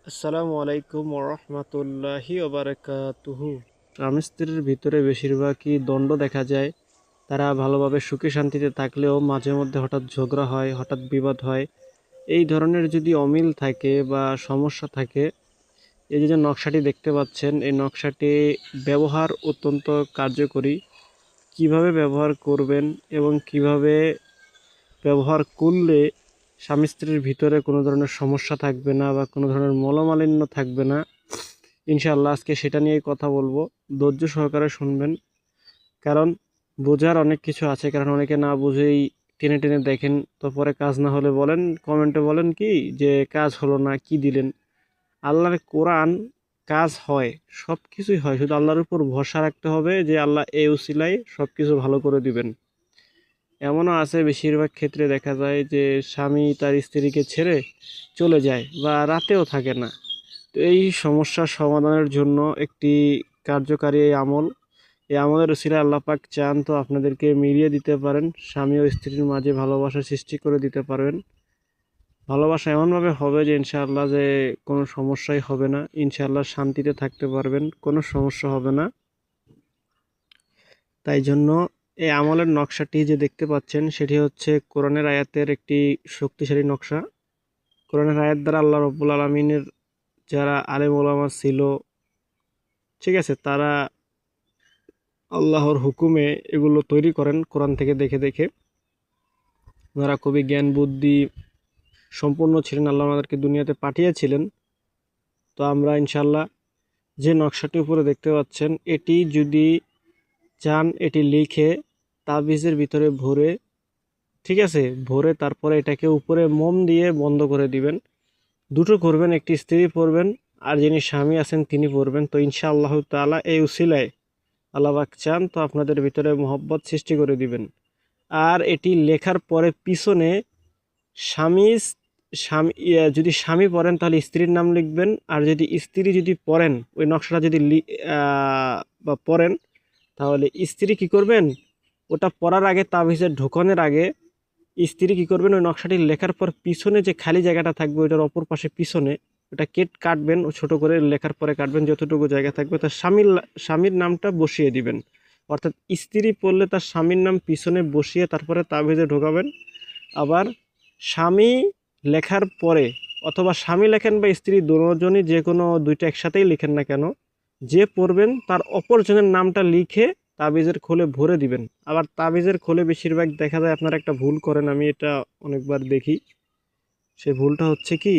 আসসালামু আলাইকুম ওরহমতুল্লাহি ওবারাকাতুহু। স্বামী স্ত্রীর ভিতরে বেশিরভাগই দ্বন্দ্ব দেখা যায়। তারা ভালোভাবে সুখে শান্তিতে থাকলেও মাঝে মধ্যে হঠাৎ ঝগড়া হয়, হঠাৎ বিবাদ হয়। এই ধরনের যদি অমিল থাকে বা সমস্যা থাকে, এই যে নকশাটি দেখতে পাচ্ছেন, এই নকশাটি ব্যবহার অত্যন্ত কার্যকরী। কিভাবে ব্যবহার করবেন এবং কিভাবে ব্যবহার করলে স্বামী স্ত্রীর ভিতরে কোনো ধরনের সমস্যা থাকবে না বা কোনো ধরনের মনোমালিন্য থাকবে না, ইনশাআল্লাহ আজকে সেটা নিয়েই কথা বলবো। ধৈর্য সহকারে শুনবেন, কারণ বোঝার অনেক কিছু আছে। কারণ অনেকে না বুঝেই টেনে টেনে দেখেন, তো পরে কাজ না হলে বলেন, কমেন্টে বলেন কি যে কাজ হলো না, কি দিলেন। আল্লাহর কোরআন কাজ হয়, সব কিছুই হয়, শুধু আল্লাহর উপর ভরসা রাখতে হবে যে আল্লাহ এই উসিলায় সব কিছু ভালো করে দিবেন। এমনও আছে, বেশিরভাগ ক্ষেত্রে দেখা যায় যে স্বামী তার স্ত্রীকে ছেড়ে চলে যায় বা রাতেও থাকে না। তো এই সমস্যার সমাধানের জন্য একটি কার্যকারী এই আমল, এই আমলের উসিলায় আল্লাহ পাক চান তো আপনাদেরকে মিলিয়ে দিতে পারেন, স্বামী ও স্ত্রীর মাঝে ভালোবাসা সৃষ্টি করে দিতে পারবেন। ভালোবাসা এমনভাবে হবে যে ইনশাআল্লাহ যে কোনো সমস্যাই হবে না, ইনশাআল্লাহ শান্তিতে থাকতে পারবেন, কোনো সমস্যা হবে না। তাই জন্য এই আমলের নকশাটি যে দেখতে পাচ্ছেন, সেটি হচ্ছে কোরআনের আয়াতের একটি শক্তিশালী নকশা। কোরআনের আয়াত দ্বারা আল্লাহ রব্বুল আলমিনের যারা আলেম ওলামা ছিল, ঠিক আছে, তারা আল্লাহর হুকুমে এগুলো তৈরি করেন কোরআন থেকে দেখে দেখে। যারা খুবই জ্ঞান বুদ্ধি সম্পূর্ণ ছিলেন, আল্লাহ আমাদেরকে দুনিয়াতে পাঠিয়েছিলেন। তো আমরা ইনশাল্লাহ যে নকশাটি উপরে দেখতে পাচ্ছেন, এটি যদি চান, এটি লিখে তাবিজের ভিতরে ভরে, ঠিক আছে, ভরে তারপরে এটাকে উপরে মোম দিয়ে বন্ধ করে দিবেন। দুটো করবেন, একটি স্ত্রী পড়বেন আর যিনি স্বামী আছেন তিনি পড়বেন। তো ইনশাআল্লাহ তাআলা এই উসিলায় আল্লাহ পাক চান তো আপনাদের ভিতরে মহব্বত সৃষ্টি করে দিবেন। আর এটি লেখার পরে পিছনে স্বামী স্বামী যদি স্বামী পড়েন তাহলে স্ত্রীর নাম লিখবেন, আর যদি স্ত্রী যদি পড়েন, ওই নকশাটা যদি বা পড়েন, তাহলে স্ত্রী কি করবেন, ওটা পড়ার আগে তাবিজের ঢোকানোর আগে স্ত্রী কি করবেন, ওই নকশাটি লেখার পর পিছনে যে খালি জায়গাটা থাকবে ওইটার অপর পাশে পিছনে ওটা কাটবেন, ও ছোটো করে লেখার পরে কাটবেন, যতটুকু জায়গা থাকবে তার স্বামীর নামটা বসিয়ে দিবেন। অর্থাৎ স্ত্রী পড়লে তার স্বামীর নাম পিছনে বসিয়ে তারপরে তাবিজে ঢোকাবেন। আবার স্বামী লেখার পরে, অথবা স্বামী লেখেন বা স্ত্রী দুজনই, যে কোনো দুইটা একসাথেই লিখেন না কেন, যে পড়বেন তার অপরজনের নামটা লিখে তাবিজের খোলে ভরে দিবেন। আবার তাবিজের খোলে বেশিরভাগ দেখা যায় আপনারা একটা ভুল করেন, আমি এটা অনেকবার দেখি। সেই ভুলটা হচ্ছে কি,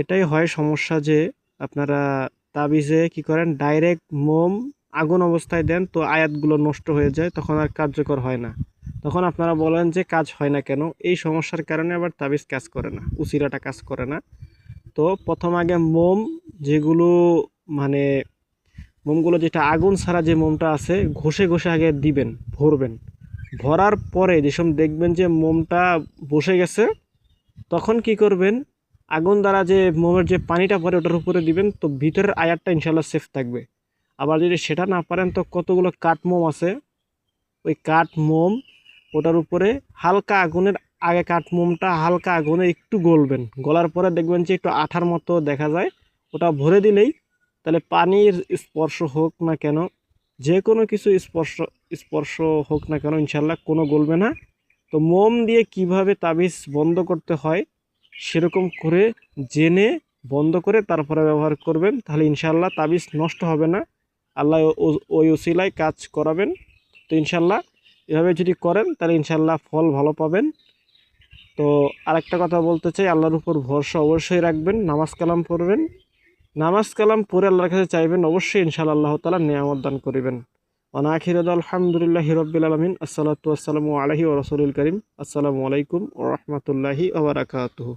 এটাই হয় সমস্যা যে আপনারা তাবিজে কি করেন, ডাইরেক্ট মোম আগুন অবস্থায় দেন, তো আয়াতগুলো নষ্ট হয়ে যায়, তখন আর কার্যকর হয় না। তখন আপনারা বলেন যে কাজ হয় না কেন, এই সমস্যার কারণে আবার তাবিজ কাজ করে না, উসিলাটা কাজ করে না। তো প্রথম আগে মোম, যেগুলো মানে মোমগুলো যেটা আগুন ছাড়া যে মোমটা আছে, ঘষে ঘষে আগে দিবেন, ভরবেন। ভরার পরে যেসব দেখবেন যে মোমটা বসে গেছে, তখন কি করবেন, আগুন দ্বারা যে মোমের যে পানিটা পড়ে ওটার উপরে দিবেন, তো ভিতরের আয়ারটা ইনশাল্লাহ সেফ থাকবে। আবার যদি সেটা না পারেন, তো কতগুলো কাঠ মোম আছে, ওই কাঠ মোম ওটার উপরে হালকা আগুনের আগে কাঠ মোমটা হালকা আগুনে একটু গলবেন, গলার পরে দেখবেন যে একটু আঠার মতো দেখা যায়, ওটা ভরে দিলেই, তাহলে পানির স্পর্শ হোক না কেন, যে কোনো কিছু স্পর্শ স্পর্শ হোক না কেন, ইনশাল্লাহ কোনো গলবে না। তো মোম দিয়ে কিভাবে তাবিজ বন্ধ করতে হয় সেরকম করে জেনে বন্ধ করে তারপরে ব্যবহার করবেন, তাহলে ইনশাল্লাহ তাবিজ নষ্ট হবে না। আল্লাহ ওই ওসিলায় কাজ করাবেন। তো ইনশাল্লাহ এভাবে যদি করেন তাহলে ইনশাল্লাহ ফল ভালো পাবেন। তো আরেকটা কথা বলতে চাই, আল্লাহর উপর ভরসা অবশ্যই রাখবেন, নামাজ কালাম পড়বেন, নামাজ কালাম পড়ে আল্লাহর কাছে চাইবেন, অবশ্যই ইনশাআল্লাহ আল্লাহ তাআলা নিয়ামত দান করিবেন। ওয়া আলহামদুলিল্লাহি রাব্বিল আলামিন। আসসালাতু ওয়াসসালামু আলাইহি ওয়া রাসূলিল কারীম। আসসালামু আলাইকুম ওয়া রাহমাতুল্লাহি ওয়া বারাকাতুহু।